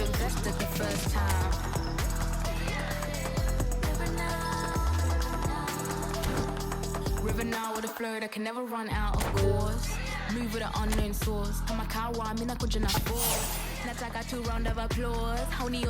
invested the first time. River now with a flow that can never run out, of course. Move with an unknown source. Kama kawa, mina kuja na force. Nataka 2 round of applause. Hauni.